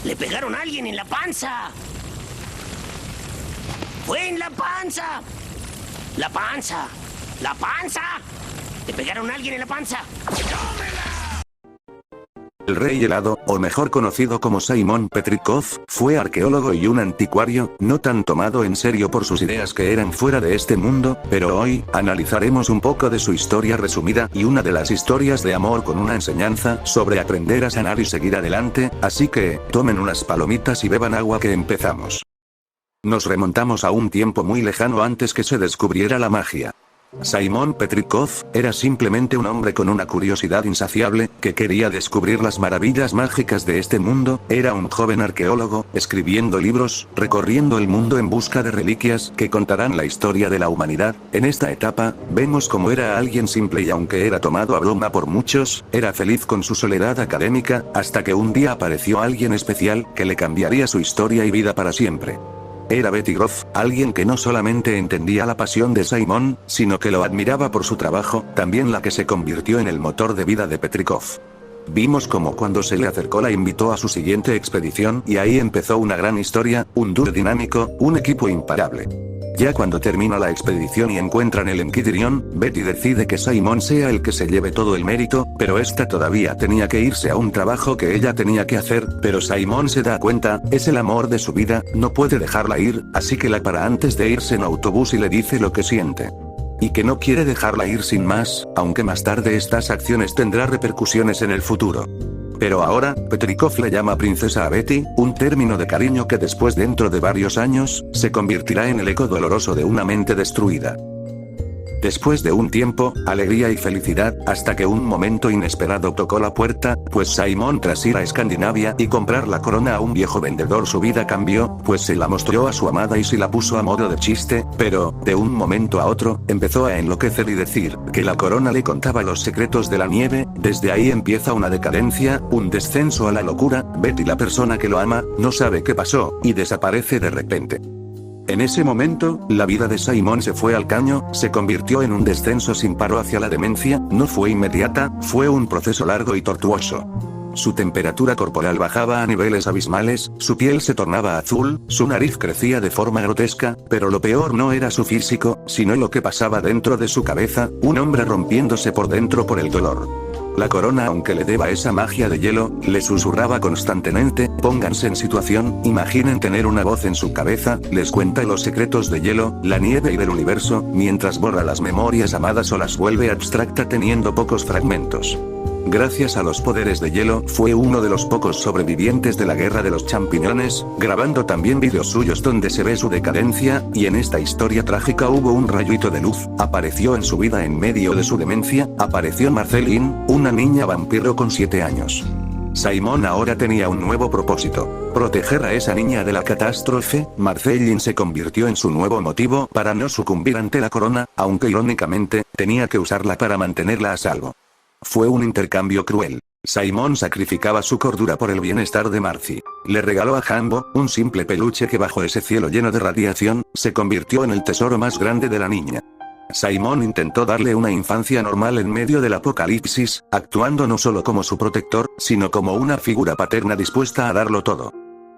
Le pegaron a alguien en la panza. ¡Fue en la panza! ¡La panza! ¡La panza! ¡Le pegaron a alguien en la panza! El Rey Helado, o mejor conocido como Simon Petrikov, fue arqueólogo y un anticuario, no tan tomado en serio por sus ideas que eran fuera de este mundo, pero hoy, analizaremos un poco de su historia resumida y una de las historias de amor con una enseñanza sobre aprender a sanar y seguir adelante, así que, tomen unas palomitas y beban agua que empezamos. Nos remontamos a un tiempo muy lejano antes que se descubriera la magia. Simon Petrikov era simplemente un hombre con una curiosidad insaciable, que quería descubrir las maravillas mágicas de este mundo. Era un joven arqueólogo, escribiendo libros, recorriendo el mundo en busca de reliquias que contarán la historia de la humanidad. En esta etapa, vemos cómo era alguien simple y aunque era tomado a broma por muchos, era feliz con su soledad académica, hasta que un día apareció alguien especial, que le cambiaría su historia y vida para siempre. Era Betty Groff, alguien que no solamente entendía la pasión de Simon, sino que lo admiraba por su trabajo, también la que se convirtió en el motor de vida de Petrikov. Vimos cómo cuando se le acercó la invitó a su siguiente expedición y ahí empezó una gran historia, un dúo dinámico, un equipo imparable. Ya cuando termina la expedición y encuentran el Enquidrión, Betty decide que Simon sea el que se lleve todo el mérito, pero esta todavía tenía que irse a un trabajo que ella tenía que hacer, pero Simon se da cuenta, es el amor de su vida, no puede dejarla ir, así que la para antes de irse en autobús y le dice lo que siente. Y que no quiere dejarla ir sin más, aunque más tarde estas acciones tendrán repercusiones en el futuro. Pero ahora, Petrikov le llama princesa a Betty, un término de cariño que después dentro de varios años, se convertirá en el eco doloroso de una mente destruida. Después de un tiempo, alegría y felicidad, hasta que un momento inesperado tocó la puerta, pues Simon tras ir a Escandinavia y comprar la corona a un viejo vendedor su vida cambió, pues se la mostró a su amada y se la puso a modo de chiste, pero, de un momento a otro, empezó a enloquecer y decir, que la corona le contaba los secretos de la nieve. Desde ahí empieza una decadencia, un descenso a la locura. Betty, la persona que lo ama, no sabe qué pasó, y desaparece de repente. En ese momento, la vida de Simon se fue al caño, se convirtió en un descenso sin paro hacia la demencia. No fue inmediata, fue un proceso largo y tortuoso. Su temperatura corporal bajaba a niveles abismales, su piel se tornaba azul, su nariz crecía de forma grotesca, pero lo peor no era su físico, sino lo que pasaba dentro de su cabeza, un hombre rompiéndose por dentro por el dolor. La corona, aunque le deba esa magia de hielo, le susurraba constantemente, pónganse en situación, imaginen tener una voz en su cabeza, les cuenta los secretos de hielo, la nieve y del universo, mientras borra las memorias amadas o las vuelve abstracta teniendo pocos fragmentos. Gracias a los poderes de hielo, fue uno de los pocos sobrevivientes de la guerra de los champiñones, grabando también vídeos suyos donde se ve su decadencia, y en esta historia trágica hubo un rayito de luz, apareció en su vida en medio de su demencia, apareció Marceline, una niña vampiro con 7 años. Simon ahora tenía un nuevo propósito, proteger a esa niña de la catástrofe. Marceline se convirtió en su nuevo motivo para no sucumbir ante la corona, aunque irónicamente, tenía que usarla para mantenerla a salvo. Fue un intercambio cruel. Simon sacrificaba su cordura por el bienestar de Marcy. Le regaló a Jambo, un simple peluche que bajo ese cielo lleno de radiación, se convirtió en el tesoro más grande de la niña. Simon intentó darle una infancia normal en medio del apocalipsis, actuando no solo como su protector, sino como una figura paterna dispuesta a darlo todo.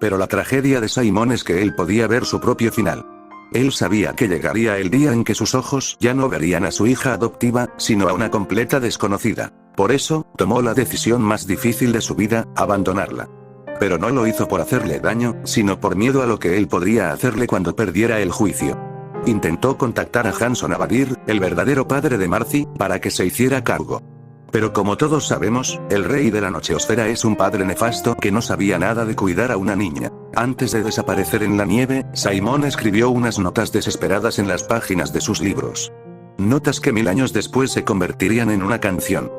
Pero la tragedia de Simon es que él podía ver su propio final. Él sabía que llegaría el día en que sus ojos ya no verían a su hija adoptiva, sino a una completa desconocida. Por eso, tomó la decisión más difícil de su vida, abandonarla. Pero no lo hizo por hacerle daño, sino por miedo a lo que él podría hacerle cuando perdiera el juicio. Intentó contactar a Hanson Abadir, el verdadero padre de Marcy, para que se hiciera cargo. Pero como todos sabemos, el rey de la nocheosfera es un padre nefasto que no sabía nada de cuidar a una niña. Antes de desaparecer en la nieve, Simon escribió unas notas desesperadas en las páginas de sus libros. Notas que 1000 años después se convertirían en una canción.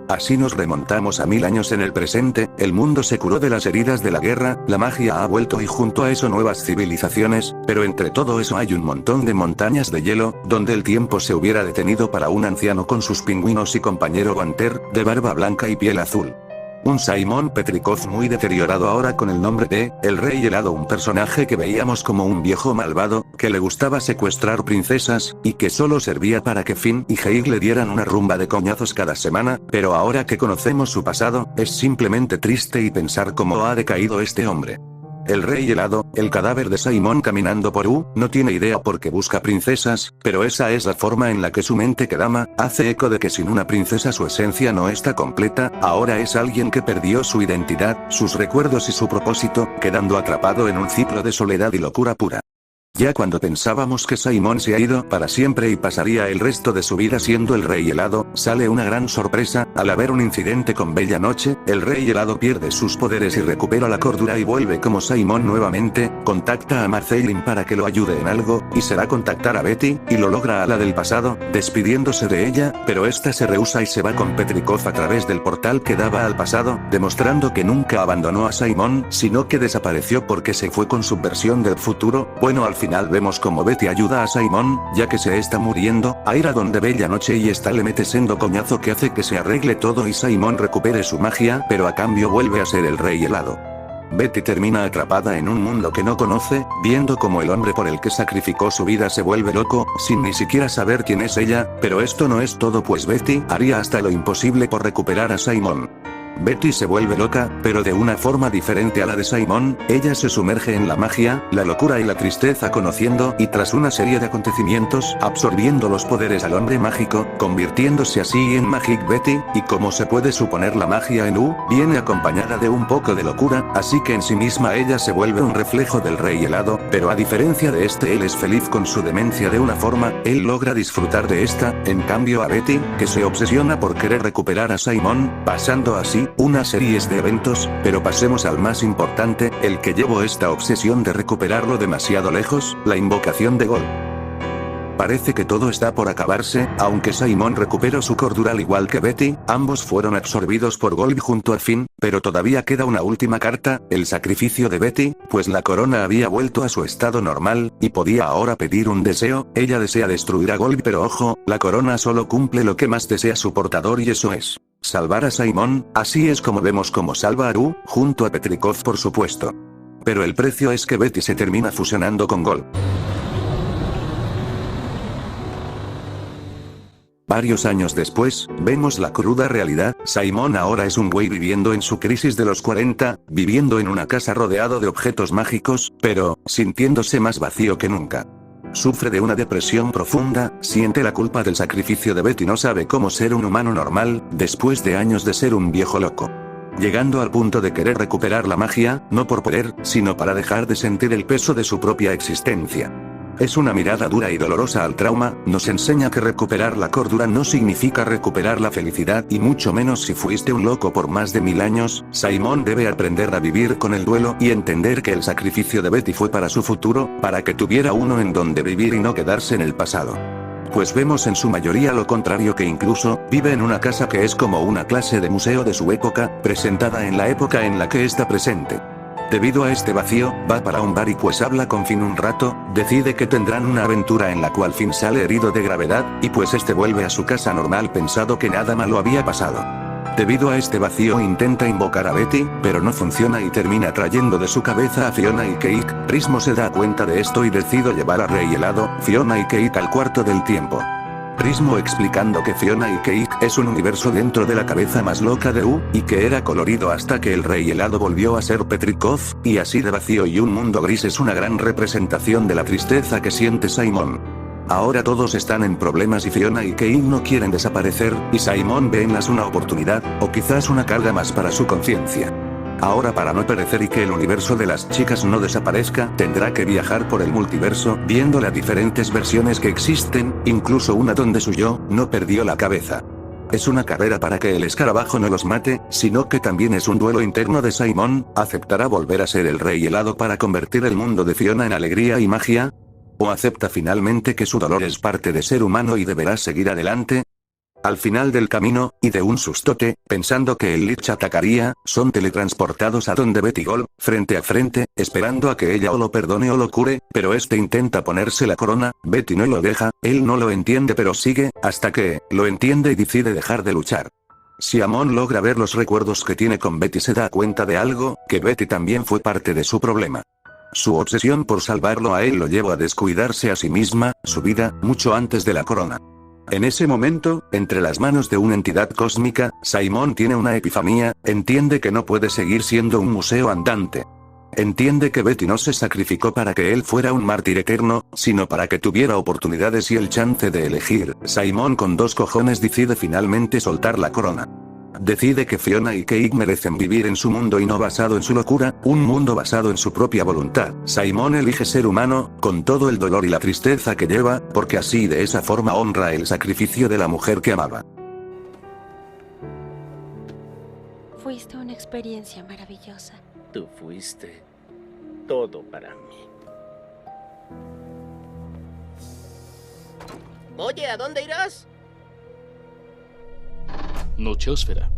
Así nos remontamos a 1000 años en el presente, el mundo se curó de las heridas de la guerra, la magia ha vuelto y junto a eso nuevas civilizaciones, pero entre todo eso hay un montón de montañas de hielo, donde el tiempo se hubiera detenido para un anciano con sus pingüinos y compañero Guanter, de barba blanca y piel azul. Un Simon Petrikov muy deteriorado ahora con el nombre de El Rey Helado, un personaje que veíamos como un viejo malvado, que le gustaba secuestrar princesas, y que solo servía para que Finn y Jake le dieran una rumba de coñazos cada semana, pero ahora que conocemos su pasado, es simplemente triste y pensar cómo ha decaído este hombre. El Rey Helado, el cadáver de Simon caminando por no tiene idea por qué busca princesas, pero esa es la forma en la que su mente Kedama hace eco de que sin una princesa su esencia no está completa, ahora es alguien que perdió su identidad, sus recuerdos y su propósito, quedando atrapado en un ciclo de soledad y locura pura. Ya cuando pensábamos que Simon se ha ido para siempre y pasaría el resto de su vida siendo el Rey Helado, sale una gran sorpresa, al haber un incidente con Bella Noche, el Rey Helado pierde sus poderes y recupera la cordura y vuelve como Simon nuevamente, contacta a Marceline para que lo ayude en algo, y será contactar a Betty, y lo logra a la del pasado, despidiéndose de ella, pero esta se rehúsa y se va con Petrikov a través del portal que daba al pasado, demostrando que nunca abandonó a Simon, sino que desapareció porque se fue con su versión del futuro. Bueno, al final vemos como Betty ayuda a Simon, ya que se está muriendo, a ir a donde Bella Noche y esta le mete sendo coñazo que hace que se arregle todo y Simon recupere su magia, pero a cambio vuelve a ser el Rey Helado. Betty termina atrapada en un mundo que no conoce, viendo como el hombre por el que sacrificó su vida se vuelve loco, sin ni siquiera saber quién es ella, pero esto no es todo, pues Betty haría hasta lo imposible por recuperar a Simon. Betty se vuelve loca, pero de una forma diferente a la de Simon, ella se sumerge en la magia, la locura y la tristeza conociendo y tras una serie de acontecimientos, absorbiendo los poderes al hombre mágico, convirtiéndose así en Magic Betty, y como se puede suponer la magia en viene acompañada de un poco de locura, así que en sí misma ella se vuelve un reflejo del Rey Helado, pero a diferencia de este él es feliz con su demencia de una forma, él logra disfrutar de esta, en cambio a Betty, que se obsesiona por querer recuperar a Simon, pasando así una serie de eventos, pero pasemos al más importante, el que llevó esta obsesión de recuperarlo demasiado lejos, la invocación de Gol. Parece que todo está por acabarse, aunque Simon recuperó su cordura al igual que Betty, ambos fueron absorbidos por Golb junto a Finn, pero todavía queda una última carta, el sacrificio de Betty, pues la corona había vuelto a su estado normal, y podía ahora pedir un deseo, ella desea destruir a Golb pero ojo, la corona solo cumple lo que más desea su portador y eso es salvar a Simon, así es como vemos cómo salva a junto a Petrikov por supuesto. Pero el precio es que Betty se termina fusionando con Golb. Varios años después, vemos la cruda realidad, Simon ahora es un güey viviendo en su crisis de los 40, viviendo en una casa rodeado de objetos mágicos, pero, sintiéndose más vacío que nunca. Sufre de una depresión profunda, siente la culpa del sacrificio de Betty, no sabe cómo ser un humano normal, después de años de ser un viejo loco. Llegando al punto de querer recuperar la magia, no por poder, sino para dejar de sentir el peso de su propia existencia. Es una mirada dura y dolorosa al trauma, nos enseña que recuperar la cordura no significa recuperar la felicidad y mucho menos si fuiste un loco por más de 1000 años, Simon debe aprender a vivir con el duelo y entender que el sacrificio de Betty fue para su futuro, para que tuviera uno en donde vivir y no quedarse en el pasado. Pues vemos en su mayoría lo contrario, que incluso, vive en una casa que es como una clase de museo de su época, presentada en la época en la que está presente. Debido a este vacío, va para un bar y pues habla con Finn un rato, decide que tendrán una aventura en la cual Finn sale herido de gravedad, y pues este vuelve a su casa normal pensado que nada malo había pasado. Debido a este vacío intenta invocar a Betty, pero no funciona y termina trayendo de su cabeza a Fiona y Cake. Prismo se da cuenta de esto y decide llevar a Rey Helado, Fiona y Cake al cuarto del tiempo. Prismo explicando que Fiona y Cake es un universo dentro de la cabeza más loca de y que era colorido hasta que el Rey Helado volvió a ser Petrikov, y así de vacío y un mundo gris es una gran representación de la tristeza que siente Simon. Ahora todos están en problemas y Fiona y Cake no quieren desaparecer, y Simon ve en las una oportunidad, o quizás una carga más para su conciencia. Ahora para no perecer y que el universo de las chicas no desaparezca, tendrá que viajar por el multiverso, viendo las diferentes versiones que existen, incluso una donde su yo no perdió la cabeza. Es una carrera para que el escarabajo no los mate, sino que también es un duelo interno de Simon, ¿aceptará volver a ser el Rey Helado para convertir el mundo de Fiona en alegría y magia? ¿O acepta finalmente que su dolor es parte de ser humano y deberá seguir adelante? Al final del camino, y de un sustote, pensando que el Lich atacaría, son teletransportados a donde Betty Golb, frente a frente, esperando a que ella o lo perdone o lo cure, pero este intenta ponerse la corona, Betty no lo deja, él no lo entiende pero sigue, hasta que, lo entiende y decide dejar de luchar. Si Amon logra ver los recuerdos que tiene con Betty, se da cuenta de algo, que Betty también fue parte de su problema. Su obsesión por salvarlo a él lo llevó a descuidarse a sí misma, su vida, mucho antes de la corona. En ese momento, entre las manos de una entidad cósmica, Simon tiene una epifanía, entiende que no puede seguir siendo un museo andante. Entiende que Betty no se sacrificó para que él fuera un mártir eterno, sino para que tuviera oportunidades y el chance de elegir. Simon con 2 cojones decide finalmente soltar la corona. Decide que Fiona y Cake merecen vivir en su mundo y no basado en su locura, un mundo basado en su propia voluntad. Simon elige ser humano, con todo el dolor y la tristeza que lleva, porque así de esa forma honra el sacrificio de la mujer que amaba. Fuiste una experiencia maravillosa. Tú fuiste todo para mí. Oye, ¿a dónde irás? Nocheosfera.